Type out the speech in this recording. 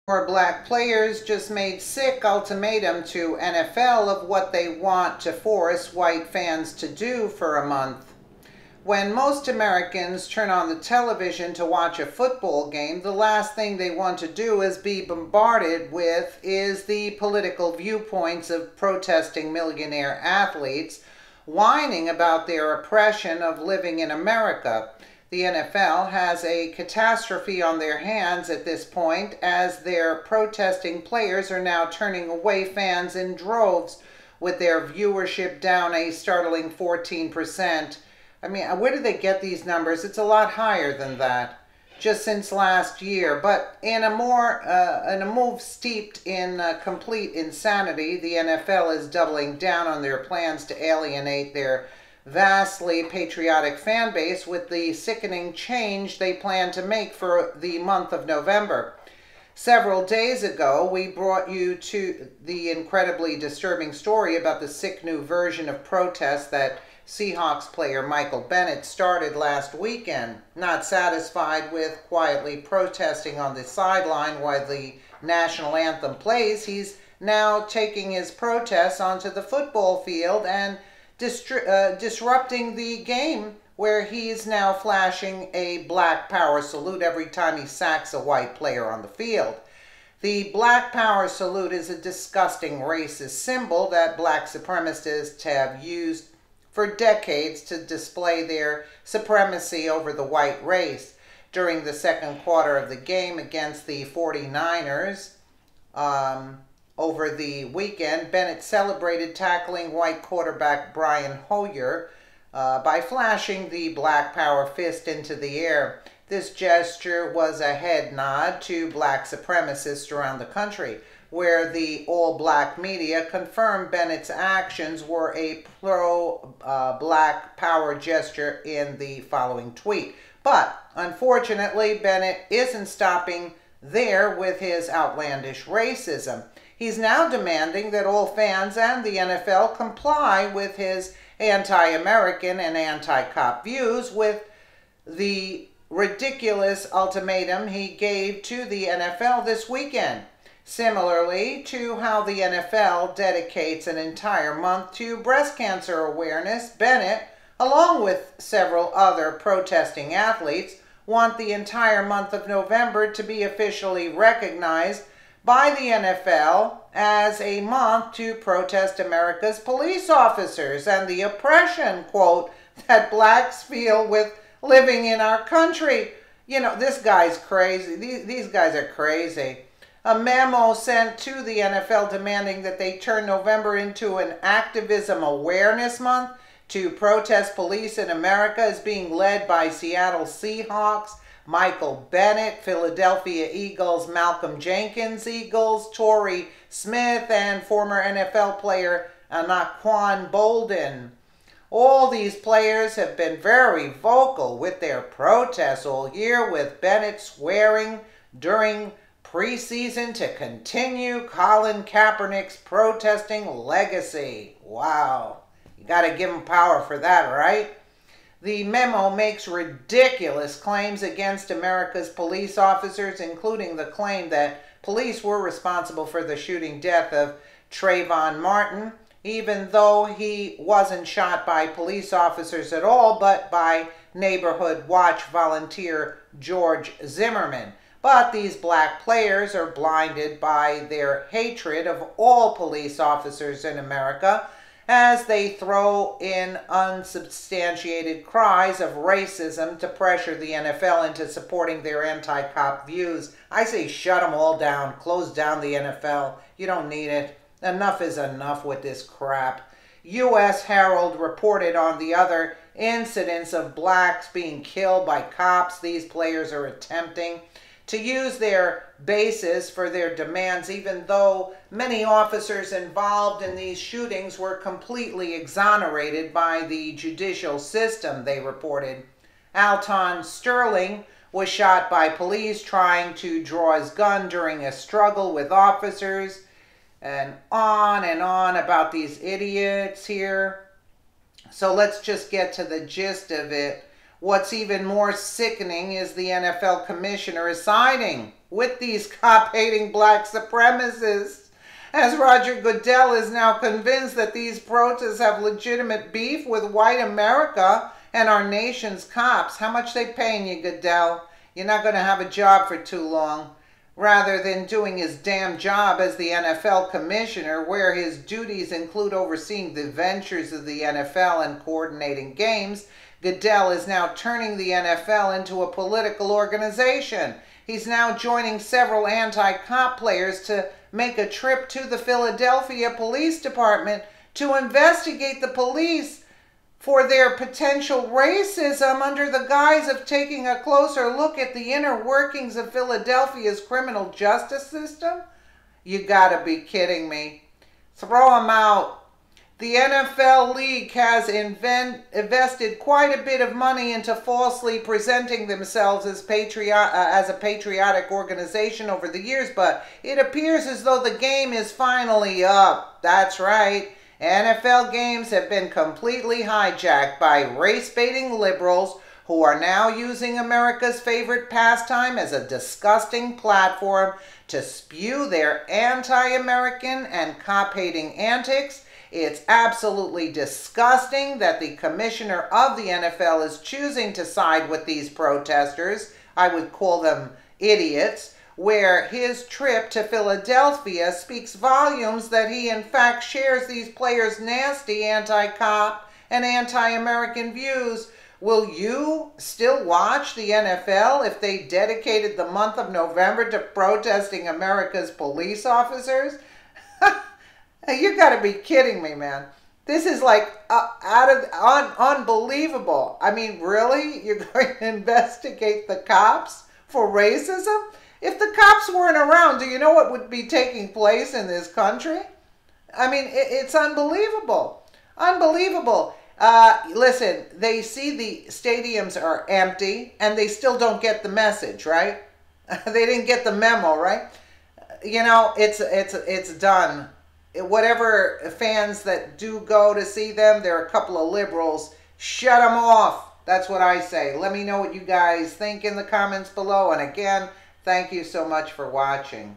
More black players just made sick ultimatum to NFL of what they want to force white fans to do for a month. When most Americans turn on the television to watch a football game, the last thing they want to do is be bombarded with is the political viewpoints of protesting millionaire athletes whining about their oppression of living in America. The NFL has a catastrophe on their hands at this point, as their protesting players are now turning away fans in droves, with their viewership down a startling 14%. I mean, where do they get these numbers? It's a lot higher than that, just since last year. But in a move steeped in complete insanity, the NFL is doubling down on their plans to alienate their vastly patriotic fan base with the sickening change they plan to make for the month of November. Several days ago, we brought you to the incredibly disturbing story about the sick new version of protest that Seahawks player Michael Bennett started last weekend. Not satisfied with quietly protesting on the sideline while the national anthem plays, he's now taking his protests onto the football field and disrupting the game, where he's now flashing a black power salute every time he sacks a white player on the field. The black power salute is a disgusting racist symbol that black supremacists have used for decades to display their supremacy over the white race. During the second quarter of the game against the 49ers, over the weekend, Bennett celebrated tackling white quarterback Brian Hoyer by flashing the black power fist into the air. This gesture was a head nod to black supremacists around the country, where the all-black media confirmed Bennett's actions were a pro-black power gesture in the following tweet. But, unfortunately, Bennett isn't stopping there with his outlandish racism. He's now demanding that all fans and the NFL comply with his anti-American and anti-cop views with the ridiculous ultimatum he gave to the NFL this weekend. Similarly to how the NFL dedicates an entire month to breast cancer awareness, Bennett, along with several other protesting athletes, want the entire month of November to be officially recognized by the NFL as a month to protest America's police officers and the oppression, quote, that blacks feel with living in our country. You know, this guy's crazy. These guys are crazy. A memo sent to the NFL demanding that they turn November into an activism awareness month to protest police in America is being led by Seattle Seahawks Michael Bennett, Philadelphia Eagles Malcolm Jenkins Eagles, Torrey Smith, and former NFL player Naquan Bolden. All these players have been very vocal with their protests all year, with Bennett swearing during preseason to continue Colin Kaepernick's protesting legacy. Wow. You got to give him power for that, right? The memo makes ridiculous claims against America's police officers, including the claim that police were responsible for the shooting death of Trayvon Martin, even though he wasn't shot by police officers at all, but by Neighborhood Watch volunteer George Zimmerman. But these black players are blinded by their hatred of all police officers in America, as they throw in unsubstantiated cries of racism to pressure the NFL into supporting their anti-cop views. I say shut them all down. Close down the NFL. You don't need it. Enough is enough with this crap. U.S. Herald reported on the other incidents of blacks being killed by cops these players are attempting to use their basis for their demands, even though many officers involved in these shootings were completely exonerated by the judicial system, they reported. Alton Sterling was shot by police trying to draw his gun during a struggle with officers, and on about these idiots here. So let's just get to the gist of it. What's even more sickening is the NFL commissioner is siding with these cop-hating black supremacists, as Roger Goodell is now convinced that these protests have legitimate beef with white America and our nation's cops. How much they paying you, Goodell? You're not going to have a job for too long. Rather than doing his damn job as the NFL commissioner, where his duties include overseeing the ventures of the NFL and coordinating games, Goodell is now turning the NFL into a political organization. He's now joining several anti-cop players to make a trip to the Philadelphia Police Department to investigate the police for their potential racism under the guise of taking a closer look at the inner workings of Philadelphia's criminal justice system? You gotta be kidding me. Throw them out. The NFL League has invested quite a bit of money into falsely presenting themselves as a patriotic organization over the years, but it appears as though the game is finally up. That's right. NFL games have been completely hijacked by race-baiting liberals who are now using America's favorite pastime as a disgusting platform to spew their anti-American and cop-hating antics. It's absolutely disgusting that the commissioner of the NFL is choosing to side with these protesters. I would call them idiots. Where his trip to Philadelphia speaks volumes that he in fact shares these players' nasty anti-cop and anti-American views. Will you still watch the NFL if they dedicated the month of November to protesting America's police officers? You gotta be kidding me, man. This is like unbelievable. I mean, really? You're going to investigate the cops for racism? If the cops weren't around, do you know what would be taking place in this country? I mean, it's unbelievable. Unbelievable. Listen, they see the stadiums are empty and they still don't get the message, right? They didn't get the memo, right? You know, it's done. Whatever fans that do go to see them, there are a couple of liberals. Shut them off. That's what I say. Let me know what you guys think in the comments below. And again, thank you so much for watching.